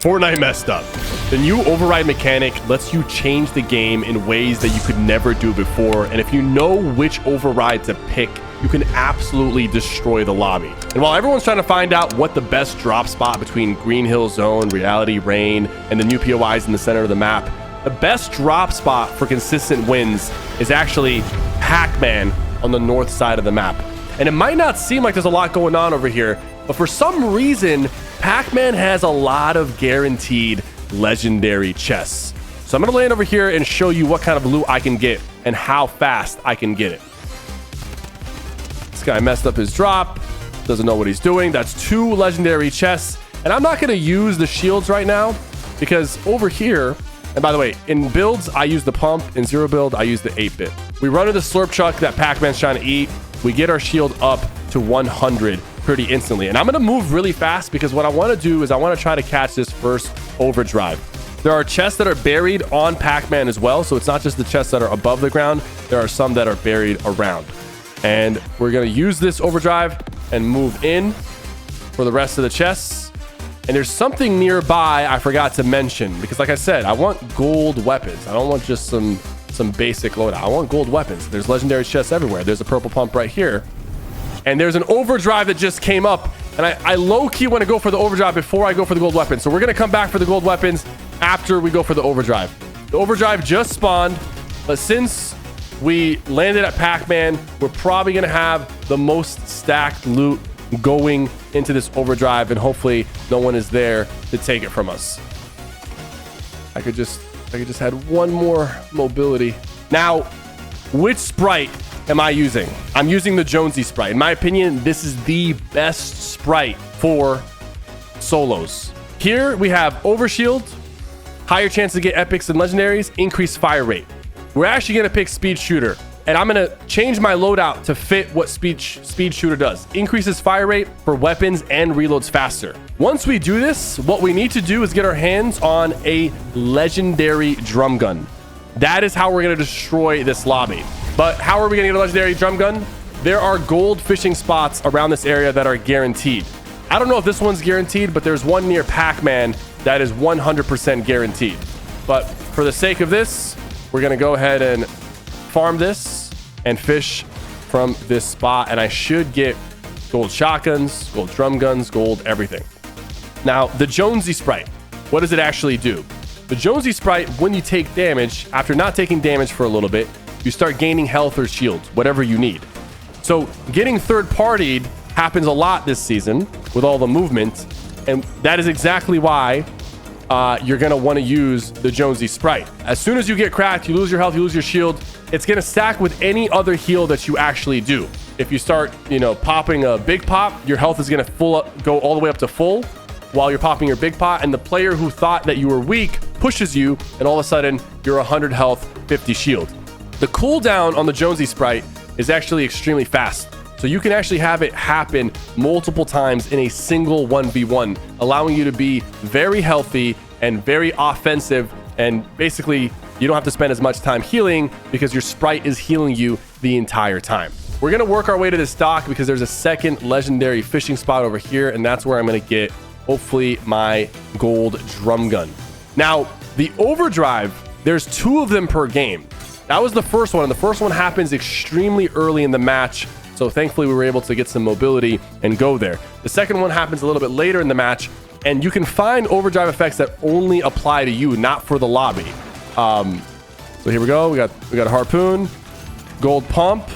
Fortnite Messed Up. The new override mechanic lets you change the game in ways that you could never do before, and if you know which override to pick, you can absolutely destroy the lobby. And while everyone's trying to find out what the best drop spot between Green Hill Zone, Reality, Rain, and the new POIs in the center of the map, the best drop spot for consistent wins is actually Pac-Man on the north side of the map. And it might not seem like there's a lot going on over here, but for some reason, Pac-Man has a lot of guaranteed legendary chests. So I'm gonna land over here and show you what kind of loot I can get and how fast I can get it. This guy messed up his drop, doesn't know what he's doing. That's 2 legendary chests. And I'm not gonna use the shields right now because over here, and by the way, in builds, I use the pump. In zero build, I use the 8-bit. We run into the slurp chuck that Pac-Man's trying to eat. We get our shield up to 100 pretty instantly. And I'm gonna move really fast because what I wanna do is I wanna try to catch this first overdrive. There are chests that are buried on Pac-Man as well. So it's not just the chests that are above the ground. There are some that are buried around. And we're gonna use this overdrive and move in for the rest of the chests. And there's something nearby I forgot to mention because like I said, I want gold weapons. I don't want just some basic loadout. I want gold weapons. There's legendary chests everywhere. There's a purple pump right here. And there's an overdrive that just came up. And I low-key want to go for the overdrive before I go for the gold weapons. So we're going to come back for the gold weapons after we go for the overdrive. The overdrive just spawned. But since we landed at Pac-Man, we're probably going to have the most stacked loot going into this overdrive. And hopefully no one is there to take it from us. I could just had one more mobility. Now, which sprite am I using? I'm using the Jonesy sprite. In my opinion, this is the best sprite for solos. Here we have overshield, higher chance to get epics and legendaries, increased fire rate. We're actually gonna pick speed shooter, and I'm gonna change my loadout to fit what speed shooter does. Increases fire rate for weapons and reloads faster. Once we do this, what we need to do is get our hands on a legendary drum gun. That is how we're gonna destroy this lobby. But how are we gonna get a legendary drum gun? There are gold fishing spots around this area that are guaranteed. I don't know if this one's guaranteed, but there's one near Pac-Man that is 100% guaranteed. But for the sake of this, we're gonna go ahead and farm this and fish from this spot. And I should get gold shotguns, gold drum guns, gold everything. Now, the Jonesy sprite, what does it actually do? The Jonesy sprite, when you take damage, after not taking damage for a little bit, you start gaining health or shields, whatever you need. So getting third-partied happens a lot this season with all the movement, and that is exactly why you're gonna wanna use the Jonesy sprite. As soon as you get cracked, you lose your health, you lose your shield, it's gonna stack with any other heal that you actually do. If you start, popping a big pop, your health is gonna go all the way up to full while you're popping your big pot, and the player who thought that you were weak pushes you, and all of a sudden you're 100 health, 50 shield. The cooldown on the Jonesy sprite is actually extremely fast. So you can actually have it happen multiple times in a single 1v1, allowing you to be very healthy and very offensive. And basically, you don't have to spend as much time healing because your sprite is healing you the entire time. We're gonna work our way to this dock because there's a second legendary fishing spot over here, and that's where I'm gonna get, hopefully, my gold drum gun. Now, the overdrive, there's 2 of them per game. That was the first one, and the first one happens extremely early in the match. So thankfully we were able to get some mobility and go there. The second one happens a little bit later in the match, and you can find overdrive effects that only apply to you, not for the lobby. So here we go. We got a harpoon, gold pump,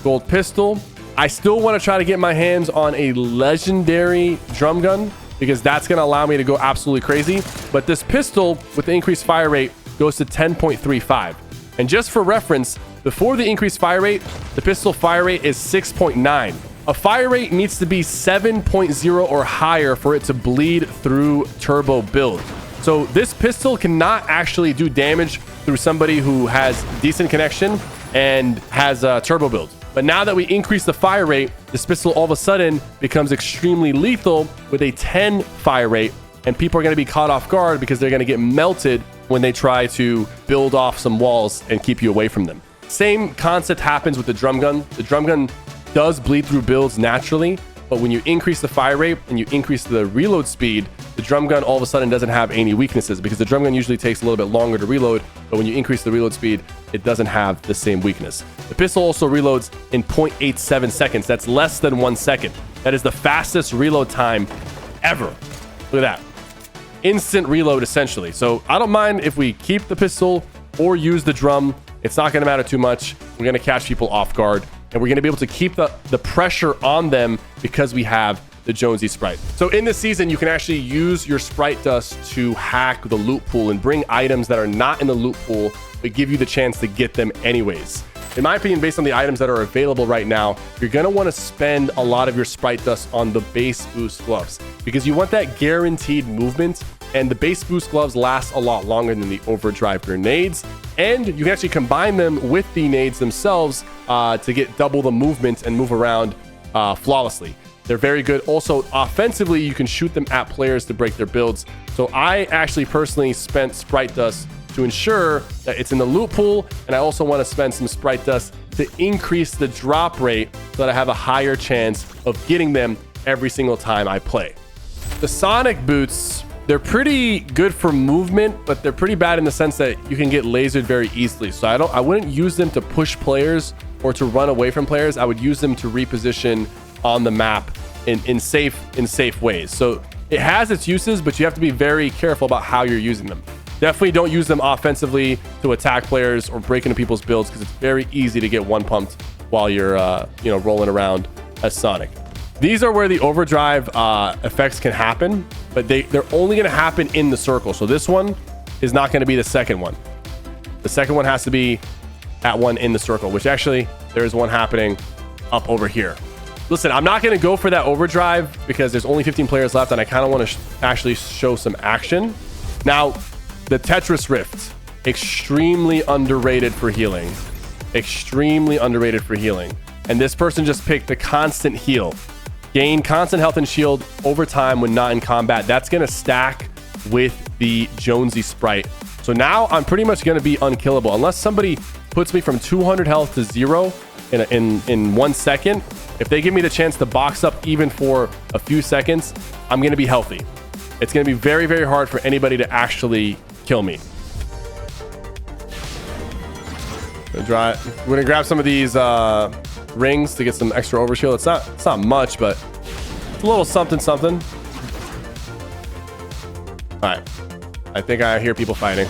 gold pistol. I still want to try to get my hands on a legendary drum gun because that's going to allow me to go absolutely crazy. But this pistol with the increased fire rate goes to 10.35. And just for reference, before the increased fire rate, the pistol fire rate is 6.9. A fire rate needs to be 7.0 or higher for it to bleed through turbo build. So this pistol cannot actually do damage through somebody who has decent connection and has a turbo build. But now that we increase the fire rate, this pistol all of a sudden becomes extremely lethal with a 10 fire rate, and people are going to be caught off guard because they're going to get melted when they try to build off some walls and keep you away from them. Same concept happens with the drum gun. The drum gun does bleed through builds naturally, but when you increase the fire rate and you increase the reload speed, the drum gun all of a sudden doesn't have any weaknesses, because the drum gun usually takes a little bit longer to reload, but when you increase the reload speed, it doesn't have the same weakness. The pistol also reloads in 0.87 seconds. That's less than 1 second. That is the fastest reload time ever. Look at that. Instant reload, essentially. So I don't mind if we keep the pistol or use the drum. It's not going to matter too much. We're going to catch people off guard, and we're going to be able to keep the pressure on them because we have the Jonesy Sprite. So in this season, you can actually use your Sprite dust to hack the loot pool and bring items that are not in the loot pool, but give you the chance to get them anyways. In my opinion, based on the items that are available right now, you're going to want to spend a lot of your Sprite dust on the base boost gloves, because you want that guaranteed movement, and the base boost gloves last a lot longer than the overdrive grenades, and you can actually combine them with the nades themselves to get double the movement and move around flawlessly. They're very good. Also, offensively, you can shoot them at players to break their builds. So I actually personally spent Sprite dust to ensure that it's in the loot pool, and I also want to spend some Sprite dust to increase the drop rate so that I have a higher chance of getting them every single time I play. The Sonic boots, they're pretty good for movement, but they're pretty bad in the sense that you can get lasered very easily. So I wouldn't use them to push players or to run away from players. I would use them to reposition on the map in safe ways. So it has its uses, but you have to be very careful about how you're using them. Definitely don't use them offensively to attack players or break into people's builds, because it's very easy to get one pumped while you're rolling around as Sonic. These are where the overdrive effects can happen, but they're only going to happen in the circle. So this one is not going to be the second one. The second one has to be at one in the circle, which actually there's one happening up over here. Listen, I'm not going to go for that overdrive because there's only 15 players left, and I kind of want to actually show some action. Now, the Tetris Rift, extremely underrated for healing. Extremely underrated for healing. And this person just picked the constant heal. Gain constant health and shield over time when not in combat. That's going to stack with the Jonesy Sprite. So now I'm pretty much going to be unkillable. Unless somebody puts me from 200 health to 0 in 1 second. If they give me the chance to box up even for a few seconds, I'm going to be healthy. It's going to be very, very hard for anybody to actually kill me. We're going to grab some of these rings to get some extra overshield. It's not much, but it's a little something. All right. I think I hear people fighting.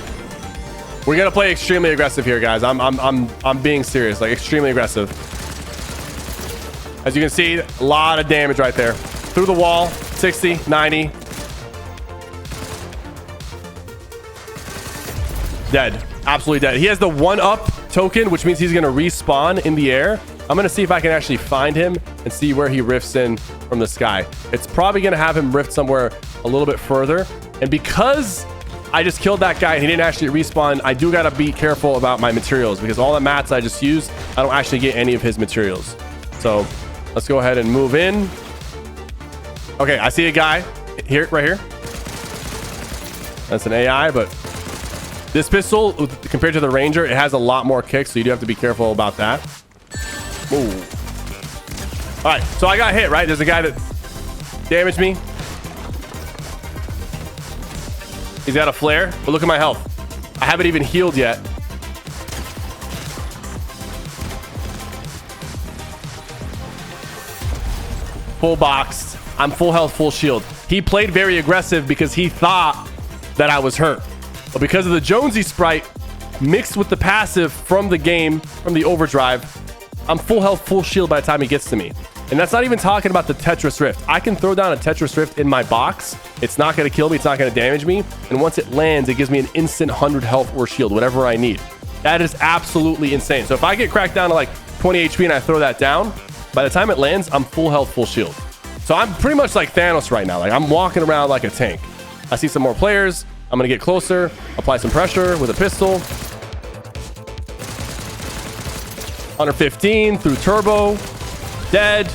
We're going to play extremely aggressive here, guys. I'm being serious, like extremely aggressive. As you can see, a lot of damage right there. Through the wall, 60, 90. Dead. Absolutely dead. He has the 1-up token, which means he's going to respawn in the air. I'm going to see if I can actually find him and see where he rifts in from the sky. It's probably going to have him rift somewhere a little bit further. And because I just killed that guy and he didn't actually respawn, I do got to be careful about my materials, because all the mats I just used, I don't actually get any of his materials. So let's go ahead and move in. Okay, I see a guy here, right here. That's an AI, but this pistol, compared to the Ranger, it has a lot more kicks, so you do have to be careful about that. Ooh. All right, so I got hit, right? There's a guy that damaged me. He's got a flare, but look at my health. I haven't even healed yet. Full boxed. I'm full health, full shield. He played very aggressive because he thought that I was hurt. But because of the Jonesy Sprite mixed with the passive from the game, from the overdrive, I'm full health, full shield by the time he gets to me. And that's not even talking about the Tetris Rift. I can throw down a Tetris Rift in my box. It's not going to kill me. It's not going to damage me. And once it lands, it gives me an instant 100 health or shield, whatever I need. That is absolutely insane. So if I get cracked down to like 20 HP and I throw that down, by the time it lands, I'm full health, full shield. So I'm pretty much like Thanos right now. Like I'm walking around like a tank. I see some more players. I'm going to get closer, apply some pressure with a pistol. 115 through turbo. Dead.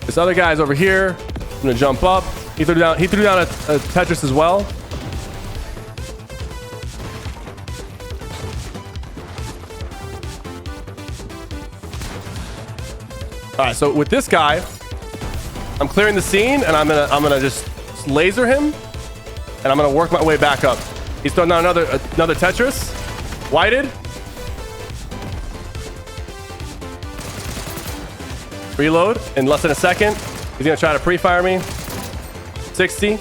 This other guy's over here. I'm going to jump up. He threw down a Tetris as well. All right, so with this guy, I'm clearing the scene, and I'm gonna just laser him, and I'm gonna work my way back up. He's throwing down another Tetris. Whited. Reload in less than a second. He's gonna try to pre-fire me. 60.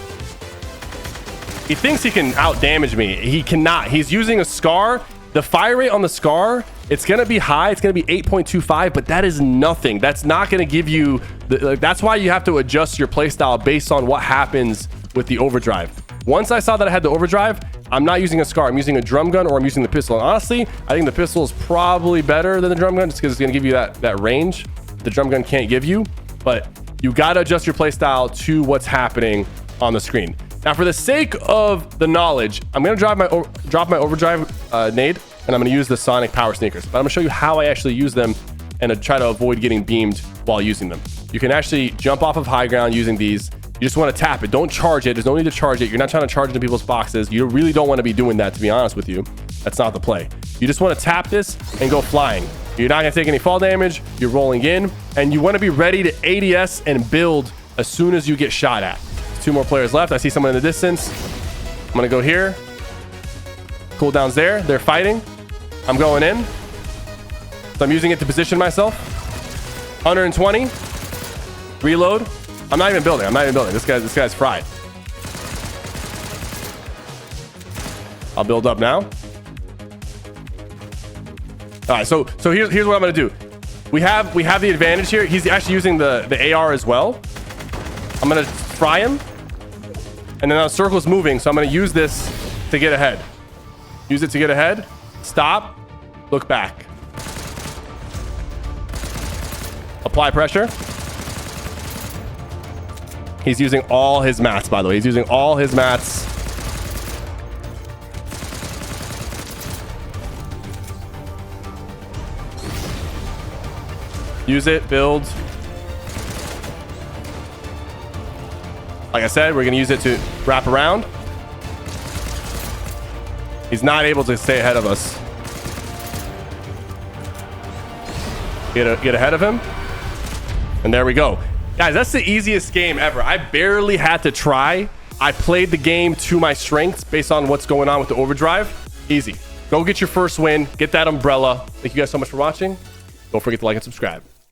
He thinks he can out damage me. He cannot. He's using a Scar. The fire rate on the Scar, it's gonna be high. It's gonna be 8.25, but that is nothing. That's not gonna give you that's why you have to adjust your playstyle based on what happens with the overdrive. Once I saw that I had the overdrive, I'm not using a Scar. I'm using a drum gun, or I'm using the pistol. And honestly, I think the pistol is probably better than the drum gun, just because it's gonna give you that range the drum gun can't give you. But you gotta adjust your playstyle to what's happening on the screen. Now, for the sake of the knowledge, I'm gonna drop my overdrive nade, and I'm gonna use the sonic power sneakers. But I'm gonna show you how I actually use them and try to avoid getting beamed while using them. You can actually jump off of high ground using these. You just want to tap it. Don't charge it. There's no need to charge it. You're not trying to charge into people's boxes. You really don't want to be doing that, to be honest with you. That's not the play. You just want to tap this and go flying. You're not going to take any fall damage. You're rolling in, and you want to be ready to ADS and build as soon as you get shot at. There's 2 more players left. I see someone in the distance. I'm going to go here. Cooldown's there. They're fighting. I'm going in. So I'm using it to position myself. 120. Reload. I'm not even building. This guy's fried. I'll build up now. All right, so here's what I'm gonna do. We have the advantage here. He's actually using the AR as well. I'm gonna fry him, and then the circle's moving, so I'm gonna use this to get ahead. Use it to get ahead. Stop. Look back. Apply pressure. He's using all his mats, by the way. He's using all his mats. Use it, build. Like I said, we're going to use it to wrap around. He's not able to stay ahead of us. Get ahead of him. And there we go. Guys, that's the easiest game ever. I barely had to try. I played the game to my strengths based on what's going on with the overdrive. Easy. Go get your first win. Get that umbrella. Thank you guys so much for watching. Don't forget to like and subscribe.